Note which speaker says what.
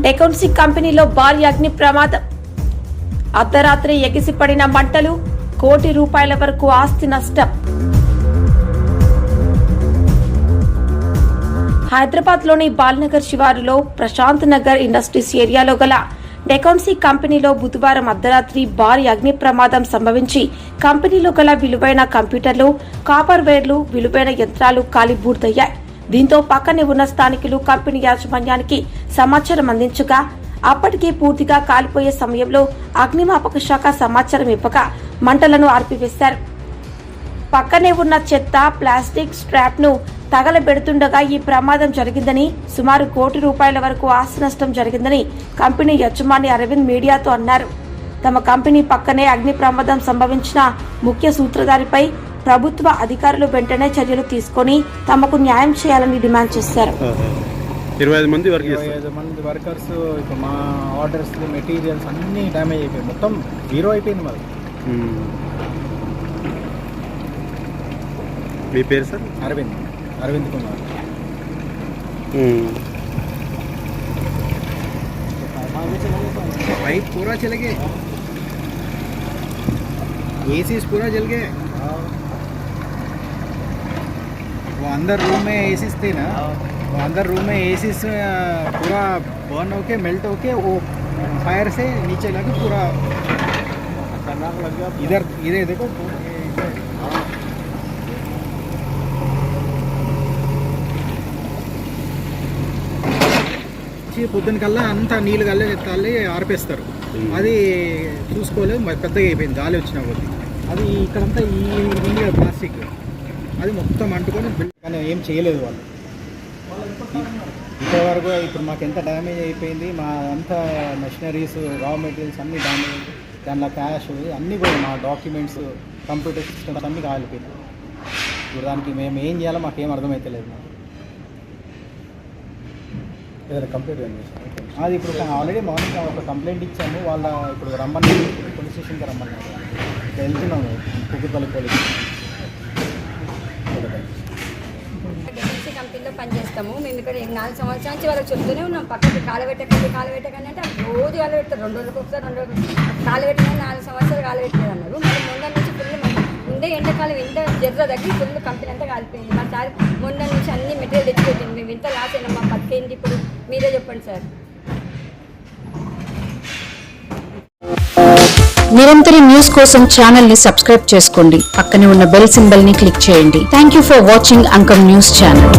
Speaker 1: డెకోన్సీ కంపెనీలో భారీ అగ్ని ప్రమాదం. అర్ధరాత్రి ఎగిసిపడిన మంటలు, ₹1 కోటి వరకు ఆస్తి నష్టం. హైదరాబాద్ లోని బాల్నగర్ శివారులో ప్రశాంత్ నగర్ ఇండస్ట్రీస్ ఏరియాలో గల డెకోన్సీ కంపెనీలో బుధవారం అర్ధరాత్రి భారీ అగ్ని ప్రమాదం సంభవించి కంపెనీలో గల విలువైన కంప్యూటర్లు, కాపర్ వైర్లు, విలువైన యంత్రాలు కాలిబూర్దయ్యాయి. దీంతో పక్కనే ఉన్న స్థానికులు కంపెనీ యాజమాన్యానికి సమాచారం అందించగా అప్పటికే పూర్తిగా కాలిపోయే సమయంలో అగ్నిమాపక శాఖ సమాచారం ఇవ్వగా మంటలను ఆర్పివేశారు. పక్కనే ఉన్న చెత్త, ప్లాస్టిక్ స్క్రాప్ ను తగలబెడుతుండగా ఈ ప్రమాదం జరిగిందని, సుమారు ₹1 కోటి వరకు ఆస్తి నష్టం జరిగిందని కంపెనీ యజమాని అరవింద్ మీడియాతో అన్నారు. తమ కంపెనీ పక్కనే అగ్ని ప్రమాదం సంభవించిన ముఖ్య సూత్రధారిపై ప్రభుత్వ అధికారులు వెంటనే చర్యలు తీసుకొని తమకు న్యాయం చేయాలని డిమాండ్ చేశారు.
Speaker 2: 25 మంది
Speaker 3: వర్కర్స్ ఇప్పుడు మా ఆర్డర్స్, మెటీరియల్స్ అన్నీ డ్యామేజ్ అయిపోయింది, మొత్తం జీరో అయిపోయింది మరి.
Speaker 2: మీ పేరు సార్?
Speaker 3: अरविंद कुमार. पाइप पूरा चल गए, एसीज पूरा जल गए. वो अंदर रूम में एसीज थे ना, वो अंदर रूम में एसीज पूरा बर्न होके मेल्ट होके वो फायर से नीचे लगे पूरा खतरनाक लग गया. इधर देखो పొద్దున కల్లా అంతా నీళ్ళు కళ్ళే ఆర్పేస్తారు. అది చూసుకోలేదు, పెద్దగా అయిపోయింది గాలి వచ్చిన కొద్ది. అది ఇక్కడంతా ఈ ఉంది ప్లాస్టిక్, అది మొత్తం అంటుకొని కానీ ఏం చేయలేదు వాళ్ళు ఇప్పటి వరకు. ఇప్పుడు మాకు ఎంత డ్యామేజ్ అయిపోయింది, మా అంతా మెషినరీస్, రా మెటీరియల్స్ అన్నీ డ్యామేజ్, దాంట్లో క్యాష్ అన్నీ పోయి, మా డాక్యుమెంట్స్, కంప్యూటర్ సిస్టమ్స్ అన్నీ కాలిపోయింది. ఇప్పుడు దానికి మేము ఏం చేయాలో మాకేం అర్థమవుతలేదు. కంప్లైంట్ అది ఇప్పుడు ఆల్రెడీ మార్నింగ్ ఒక కంప్లైంట్ ఇచ్చాము. వాళ్ళ ఇప్పుడు రమ్మని పోలీస్ స్టేషన్కి రమ్మన్నారు. వెళ్తున్నాము కుక్కపల్లి పోలీస్.
Speaker 4: కంపెనీలో పనిచేస్తాము మేము. ఇక్కడ 4 సంవత్సరాల నుంచి వాళ్ళకి చెప్తూనే ఉన్నాం, పక్కకి కాలబెట్టకండి అంటే రోజు కాలబెడతారు. 2 రోజులకు ఒకసారి కాలబెట్టగానే 4 సంవత్సరాలు కాలబెట్టలేదు అన్నారు. మరి మొన్న నుంచి ఫుల్ ముందే ఎండాకాలం ఎంత జర్ర తగ్గి ఫుల్ కంపెనీ అంతా కాలిపోయింది. మా సార్ మొన్న నుంచి అన్ని మెటీరియల్ తెచ్చిపెట్టింది. మేము ఎంత లాస్ అయినా మా బతికేంటి ఇప్పుడు మీరే చెప్పండి సార్.
Speaker 5: నిరంతర న్యూస్ కోసం ఛానల్ ని సబ్స్క్రైబ్ చేసుకోండి. పక్కనే ఉన్న బెల్ సింబల్ ని క్లిక్ చేయండి. Thank you for watching Ankam news channel.